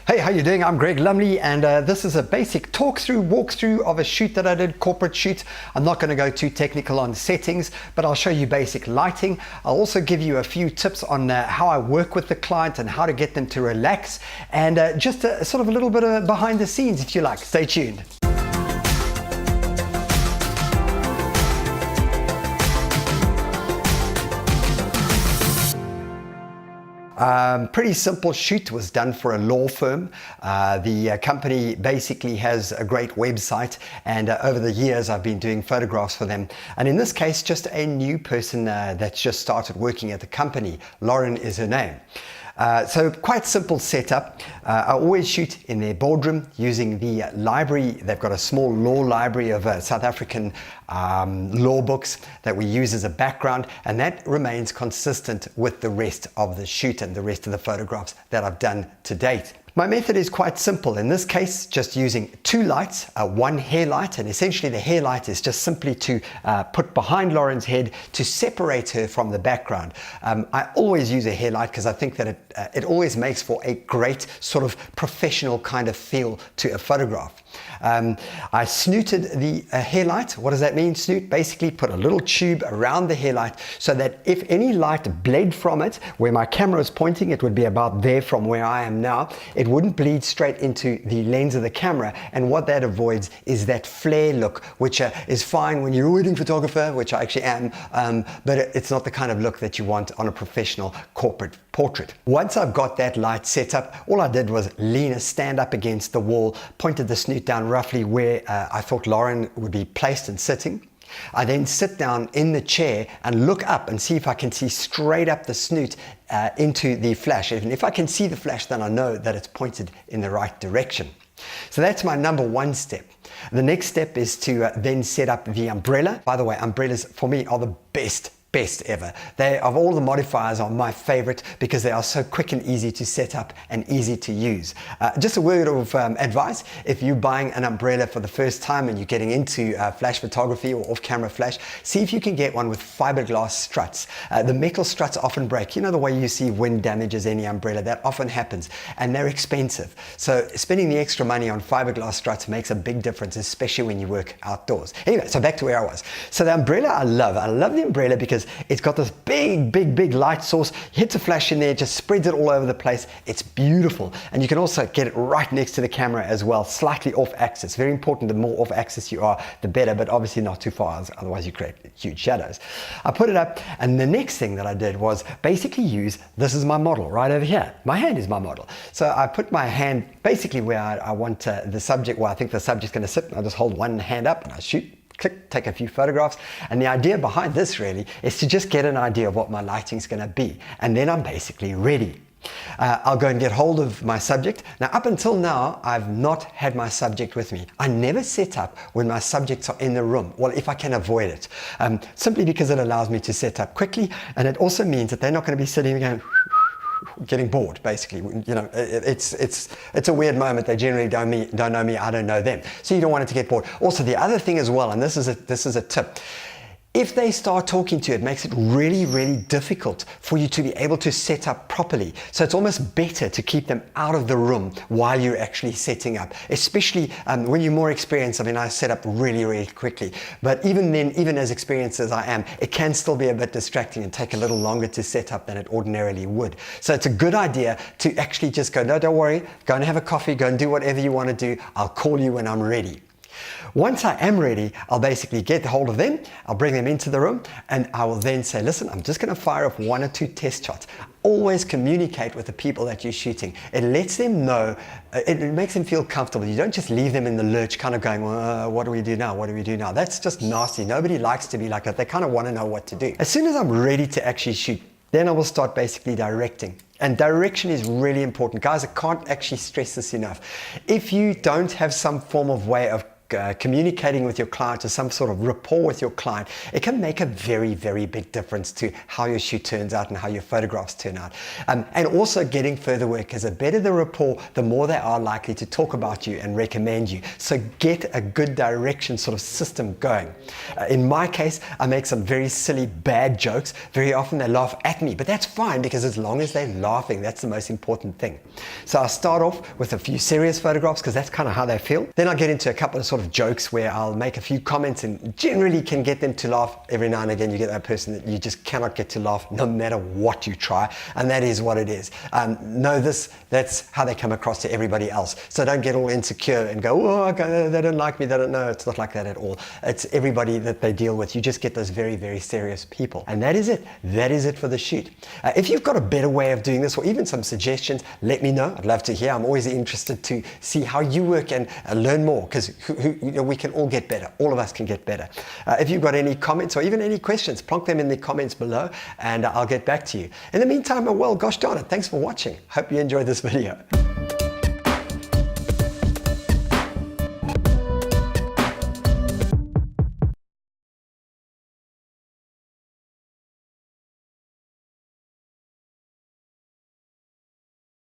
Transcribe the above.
Hey, how you doing? I'm Greg Lumley, and this is a basic walkthrough of a shoot that I did, corporate shoot. I'm not going to go too technical on settings, but I'll show you basic lighting. I'll also give you a few tips on how I work with the client and how to get them to relax, and just a sort of a little bit of behind the scenes, if you like. Stay tuned. Pretty simple shoot, was done for a law firm. The company basically has a great website, and over the years I've been doing photographs for them. And in this case, just a new person that's just started working at the company. Lauren is her name. So quite simple setup. I always shoot in their boardroom using the library. They've got a small law library of South African law books that we use as a background, and that remains consistent with the rest of the shoot and the rest of the photographs that I've done to date. My method is quite simple. In this case, just using two lights, one hair light, and essentially the hair light is just simply to put behind Lauren's head to separate her from the background. I always use a hair light because I think that it always makes for a great sort of professional kind of feel to a photograph. I snooted the hair light. What does that mean, snoot? Basically put a little tube around the hair light so that if any light bled from it, where my camera is pointing, it would be about there from where I am now. It wouldn't bleed straight into the lens of the camera, and what that avoids is that flare look, which is fine when you're a wedding photographer, which I actually am, but it's not the kind of look that you want on a professional corporate portrait. Once I've got that light set up, all I did was stand up against the wall, pointed the snoot down roughly where I thought Lauren would be placed and sitting. I then sit down in the chair and look up and see if I can see straight up the snoot into the flash. And if I can see the flash, then I know that it's pointed in the right direction. So that's my number one step. The next step is to then set up the umbrella. By the way, umbrellas for me are the best ever. They, of all the modifiers, are my favorite because they are so quick and easy to set up and easy to use. Just a word of advice: if you're buying an umbrella for the first time and you're getting into flash photography or off-camera flash, see if you can get one with fiberglass struts. The metal struts often break. You know the way you see wind damages any umbrella, that often happens, and they're expensive. So spending the extra money on fiberglass struts makes a big difference, especially when you work outdoors. Anyway, so back to where I was. So the umbrella I love the umbrella because it's got this big light source. Hits a flash in there, just spreads it all over the place. It's beautiful, and you can also get it right next to the camera as well, slightly off axis. Very important, the more off axis you are, the better, but obviously not too far, otherwise you create huge shadows. I put it up, and the next thing that I did was basically this is my model right over here. My hand is my model. So I put my hand basically where I want the subject, where I think the subject's going to sit. I just hold one hand up and I shoot. Click, take a few photographs, and the idea behind this really is to just get an idea of what my lighting is going to be, and then I'm basically ready. I'll go and get hold of my subject. Now, up until now, I've not had my subject with me. I never set up when my subjects are in the room, well, if I can avoid it, simply because it allows me to set up quickly, and it also means that they're not going to be sitting going getting bored, basically. You know, it's a weird moment. They generally don't know me, I don't know them. So you don't want it to get bored. Also, the other thing as well, and this is a tip. If they start talking to you, it makes it really difficult for you to be able to set up properly. So it's almost better to keep them out of the room while you're actually setting up, especially when you're more experienced. I mean, I set up really quickly, but even then, even as experienced as I am, it can still be a bit distracting and take a little longer to set up than it ordinarily would. So it's a good idea to actually just go, no, don't worry, go and have a coffee, go and do whatever you want to do. I'll call you when I'm ready. Once I am ready, I'll basically get hold of them, I'll bring them into the room, and I will then say, listen, I'm just going to fire off 1 or 2 test shots. Always communicate with the people that you're shooting. It lets them know, it makes them feel comfortable. You don't just leave them in the lurch kind of going, well, what do we do now? What do we do now? That's just nasty. Nobody likes to be like that. They kind of want to know what to do. As soon as I'm ready to actually shoot, then I will start basically directing. And direction is really important. Guys, I can't actually stress this enough. If you don't have some form of way of communicating with your client or some sort of rapport with your client, it can make a very, very big difference to how your shoot turns out and how your photographs turn out. And also getting further work, because the better the rapport, the more they are likely to talk about you and recommend you. So get a good direction sort of system going. In my case, I make some very silly, bad jokes. Very often they laugh at me, but that's fine, because as long as they're laughing, that's the most important thing. So I'll start off with a few serious photographs, because that's kind of how they feel. Then I'll get into a couple of sort of jokes where I'll make a few comments and generally can get them to laugh. Every now and again you get that person that you just cannot get to laugh no matter what you try, and that is what it is. Know this, that's how they come across to everybody else. So don't get all insecure and go, oh, okay, they don't like me, they don't know. It's not like that at all. It's everybody that they deal with. You just get those very, very serious people. And that is it. That is it for the shoot. If you've got a better way of doing this, or even some suggestions, let me know. I'd love to hear. I'm always interested to see how you work and learn more, because we can all get better. All of us can get better. If you've got any comments or even any questions, plonk them in the comments below and I'll get back to you. In the meantime, well, gosh darn it, thanks for watching. Hope you enjoyed this video.